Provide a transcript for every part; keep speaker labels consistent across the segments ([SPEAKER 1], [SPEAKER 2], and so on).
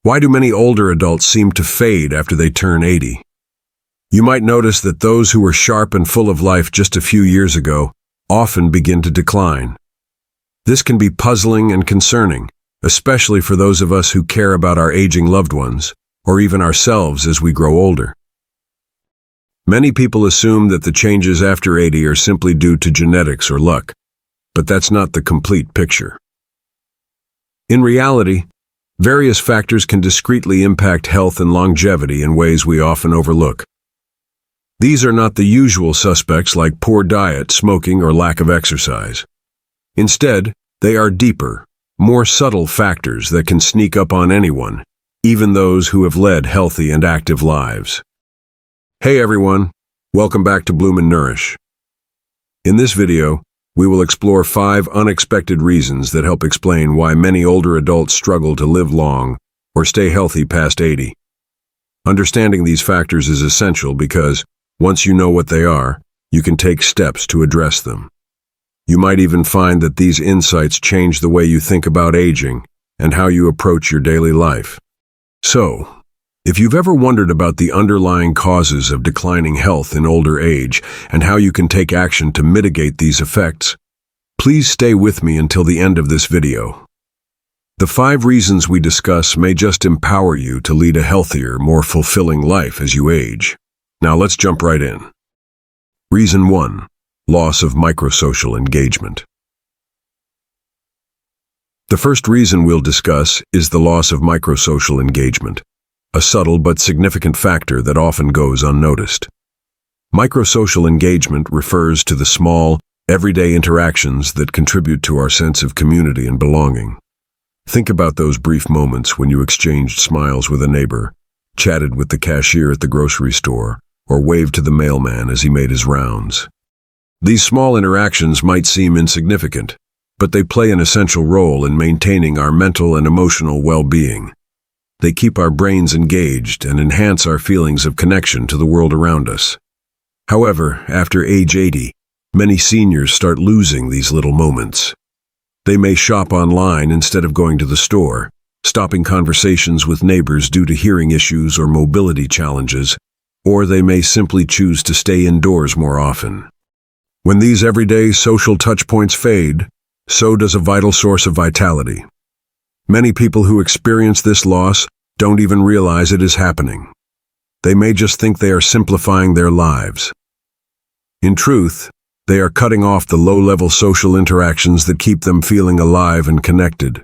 [SPEAKER 1] Why do many older adults seem to fade after they turn 80? You might notice that those who were sharp and full of life just a few years ago often begin to decline. This can be puzzling and concerning, especially for those of us who care about our aging loved ones, or even ourselves as we grow older. Many people assume that the changes after 80 are simply due to genetics or luck, but that's not the complete picture. In reality, various factors can discreetly impact health and longevity in ways we often overlook. These are not the usual suspects like poor diet, smoking, or lack of exercise. Instead, they are deeper, more subtle factors that can sneak up on anyone, even those who have led healthy and active lives. Hey everyone, welcome back to Bloom and Nourish. In this video, we will explore 5 unexpected reasons that help explain why many older adults struggle to live long or stay healthy past 80. Understanding these factors is essential because, once you know what they are, you can take steps to address them. You might even find that these insights change the way you think about aging and how you approach your daily life. So, if you've ever wondered about the underlying causes of declining health in older age and how you can take action to mitigate these effects, please stay with me until the end of this video. The 5 reasons we discuss may just empower you to lead a healthier, more fulfilling life as you age. Now let's jump right in. Reason 1. Loss of microsocial engagement. The first reason we'll discuss is the loss of microsocial engagement, a subtle but significant factor that often goes unnoticed. Microsocial engagement refers to the small, everyday interactions that contribute to our sense of community and belonging. Think about those brief moments when you exchanged smiles with a neighbor, chatted with the cashier at the grocery store, or waved to the mailman as he made his rounds. These small interactions might seem insignificant, but they play an essential role in maintaining our mental and emotional well-being. They keep our brains engaged and enhance our feelings of connection to the world around us. However, after age 80, many seniors start losing these little moments. They may shop online instead of going to the store, stopping conversations with neighbors due to hearing issues or mobility challenges, or they may simply choose to stay indoors more often. When these everyday social touchpoints fade, so does a vital source of vitality. Many people who experience this loss don't even realize it is happening. They may just think they are simplifying their lives. In truth, they are cutting off the low-level social interactions that keep them feeling alive and connected.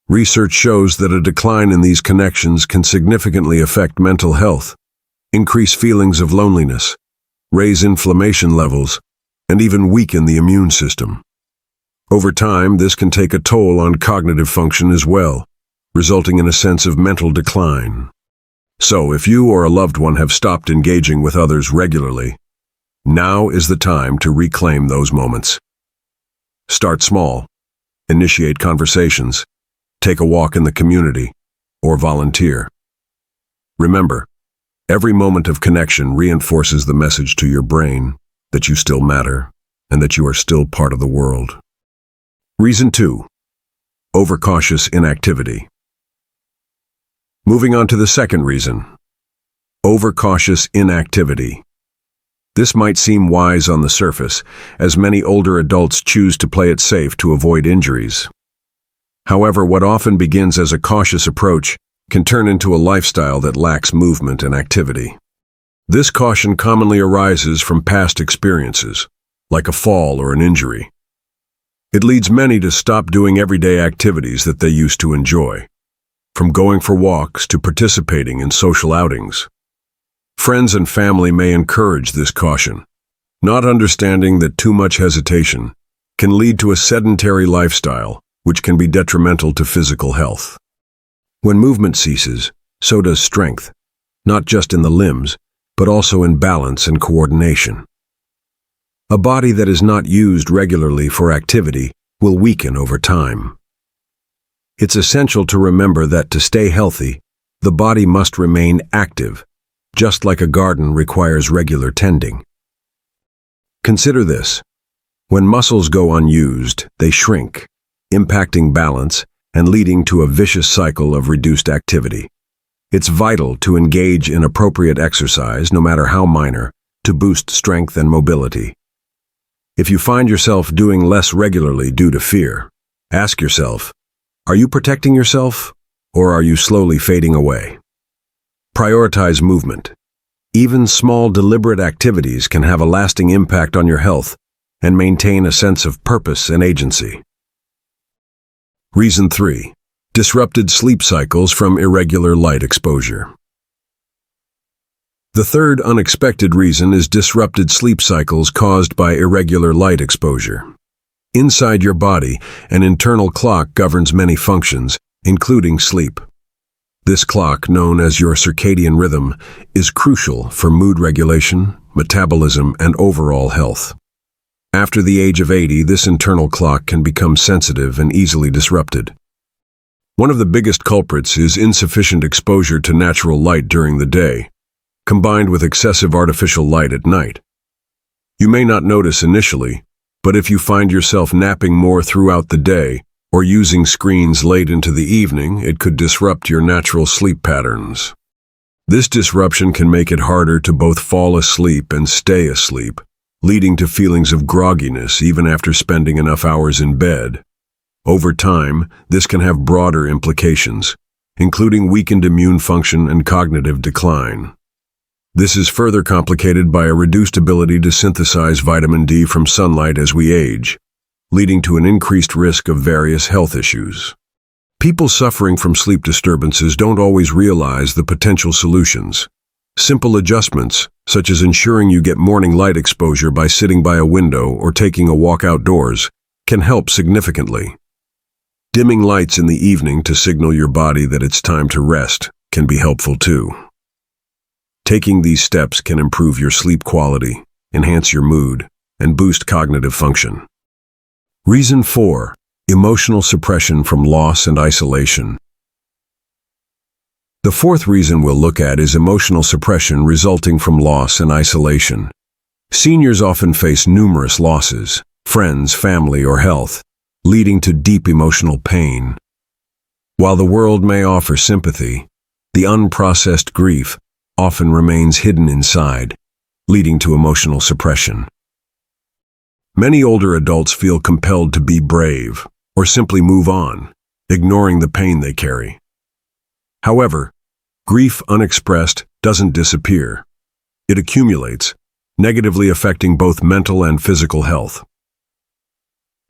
[SPEAKER 1] Research shows that a decline in these connections can significantly affect mental health, increase feelings of loneliness, raise inflammation levels, and even weaken the immune system. Over time, this can take a toll on cognitive function as well, resulting in a sense of mental decline. So, if you or a loved one have stopped engaging with others regularly, now is the time to reclaim those moments. Start small. Initiate conversations. Take a walk in the community, or volunteer. Remember, every moment of connection reinforces the message to your brain that you still matter and that you are still part of the world. Reason 2. Overcautious inactivity. Moving on to the second reason. Overcautious inactivity. This might seem wise on the surface, as many older adults choose to play it safe to avoid injuries. However, what often begins as a cautious approach can turn into a lifestyle that lacks movement and activity. This caution commonly arises from past experiences, like a fall or an injury. It leads many to stop doing everyday activities that they used to enjoy, from going for walks to participating in social outings. Friends and family may encourage this caution, not understanding that too much hesitation can lead to a sedentary lifestyle, which can be detrimental to physical health. When movement ceases, so does strength, not just in the limbs, but also in balance and coordination. A body that is not used regularly for activity will weaken over time. It's essential to remember that to stay healthy, the body must remain active, just like a garden requires regular tending. Consider this. When muscles go unused, they shrink, impacting balance and leading to a vicious cycle of reduced activity. It's vital to engage in appropriate exercise, no matter how minor, to boost strength and mobility. If you find yourself doing less regularly due to fear, ask yourself, are you protecting yourself, or are you slowly fading away? Prioritize movement. Even small, deliberate activities can have a lasting impact on your health and maintain a sense of purpose and agency. Reason 3. Disrupted sleep cycles from irregular light exposure. The third unexpected reason is disrupted sleep cycles caused by irregular light exposure. Inside your body, an internal clock governs many functions, including sleep. This clock, known as your circadian rhythm, is crucial for mood regulation, metabolism, and overall health. After the age of 80, this internal clock can become sensitive and easily disrupted. One of the biggest culprits is insufficient exposure to natural light during the day, combined with excessive artificial light at night. You may not notice initially, but if you find yourself napping more throughout the day or using screens late into the evening, it could disrupt your natural sleep patterns. This disruption can make it harder to both fall asleep and stay asleep, leading to feelings of grogginess even after spending enough hours in bed. Over time, this can have broader implications, including weakened immune function and cognitive decline. This is further complicated by a reduced ability to synthesize vitamin D from sunlight as we age, leading to an increased risk of various health issues. People suffering from sleep disturbances don't always realize the potential solutions. Simple adjustments, such as ensuring you get morning light exposure by sitting by a window or taking a walk outdoors, can help significantly. Dimming lights in the evening to signal your body that it's time to rest can be helpful too. Taking these steps can improve your sleep quality, enhance your mood, and boost cognitive function. Reason 4. Emotional suppression from loss and isolation. The fourth reason we'll look at is emotional suppression resulting from loss and isolation. Seniors often face numerous losses, friends, family, or health, leading to deep emotional pain. While the world may offer sympathy, the unprocessed grief often remains hidden inside, leading to emotional suppression. Many older adults feel compelled to be brave or simply move on, ignoring the pain they carry. However, grief unexpressed doesn't disappear. It accumulates, negatively affecting both mental and physical health.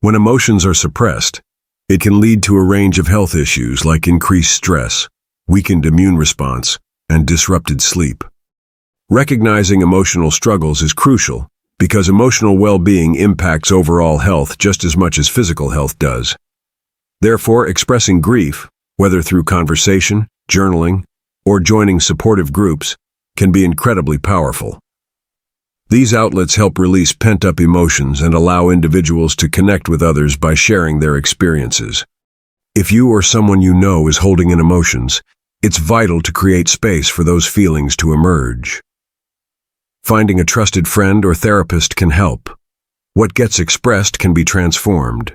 [SPEAKER 1] When emotions are suppressed, it can lead to a range of health issues like increased stress, weakened immune response, and disrupted sleep. Recognizing emotional struggles is crucial because emotional well-being impacts overall health just as much as physical health does. Therefore, expressing grief, whether through conversation, journaling, or joining supportive groups, can be incredibly powerful. These outlets help release pent-up emotions and allow individuals to connect with others by sharing their experiences. If you or someone you know is holding in emotions, it's vital to create space for those feelings to emerge. Finding a trusted friend or therapist can help. What gets expressed can be transformed.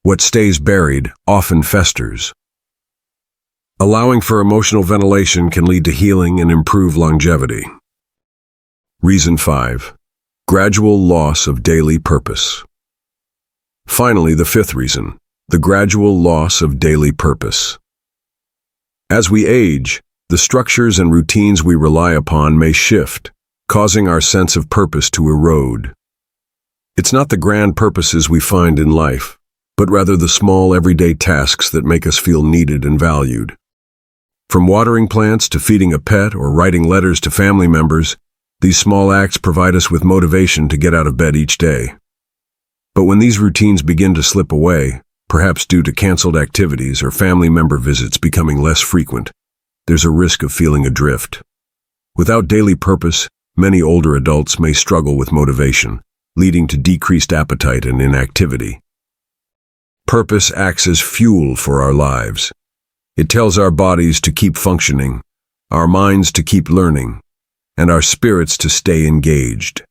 [SPEAKER 1] What stays buried often festers. Allowing for emotional ventilation can lead to healing and improve longevity. Reason 5. Gradual loss of daily purpose. Finally, the fifth reason, the gradual loss of daily purpose. As we age, the structures and routines we rely upon may shift, causing our sense of purpose to erode. It's not the grand purposes we find in life, but rather the small everyday tasks that make us feel needed and valued. From watering plants to feeding a pet or writing letters to family members, these small acts provide us with motivation to get out of bed each day. But when these routines begin to slip away, perhaps due to canceled activities or family member visits becoming less frequent, there's a risk of feeling adrift. Without daily purpose, many older adults may struggle with motivation, leading to decreased appetite and inactivity. Purpose acts as fuel for our lives. It tells our bodies to keep functioning, our minds to keep learning, and our spirits to stay engaged.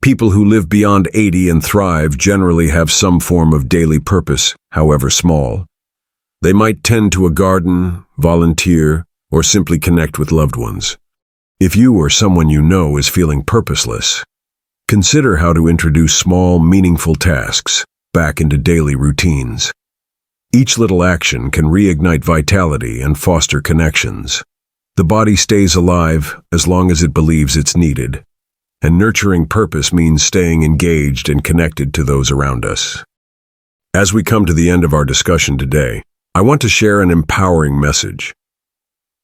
[SPEAKER 1] People who live beyond 80 and thrive generally have some form of daily purpose, however small. They might tend to a garden, volunteer, or simply connect with loved ones. If you or someone you know is feeling purposeless, consider how to introduce small, meaningful tasks back into daily routines. Each little action can reignite vitality and foster connections. The body stays alive as long as it believes it's needed, and nurturing purpose means staying engaged and connected to those around us. As we come to the end of our discussion today, I want to share an empowering message.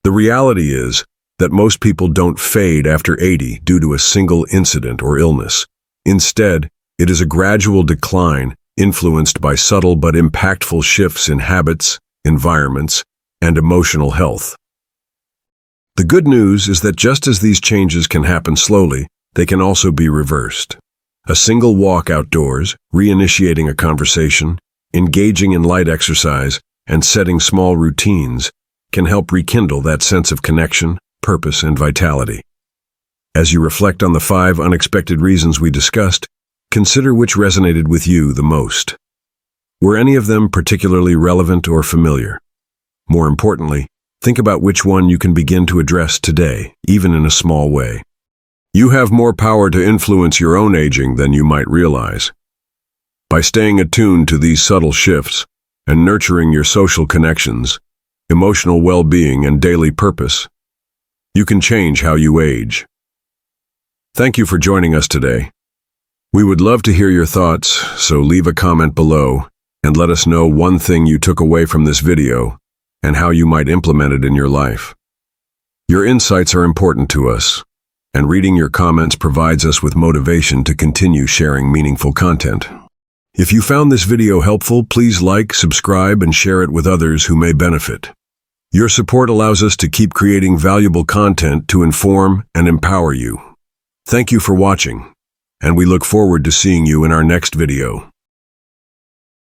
[SPEAKER 1] The reality is that most people don't fade after 80 due to a single incident or illness. Instead, it is a gradual decline influenced by subtle but impactful shifts in habits, environments, and emotional health. The good news is that just as these changes can happen slowly, they can also be reversed. A single walk outdoors, reinitiating a conversation, engaging in light exercise, and setting small routines can help rekindle that sense of connection, purpose, and vitality. As you reflect on the 5 unexpected reasons we discussed, consider which resonated with you the most. Were any of them particularly relevant or familiar? More importantly, think about which one you can begin to address today, even in a small way. You have more power to influence your own aging than you might realize. By staying attuned to these subtle shifts and nurturing your social connections, emotional well-being, and daily purpose, you can change how you age. Thank you for joining us today. We would love to hear your thoughts, so leave a comment below and let us know one thing you took away from this video and how you might implement it in your life. Your insights are important to us, and reading your comments provides us with motivation to continue sharing meaningful content. If you found this video helpful, please like, subscribe, and share it with others who may benefit. Your support allows us to keep creating valuable content to inform and empower you. Thank you for watching, and we look forward to seeing you in our next video.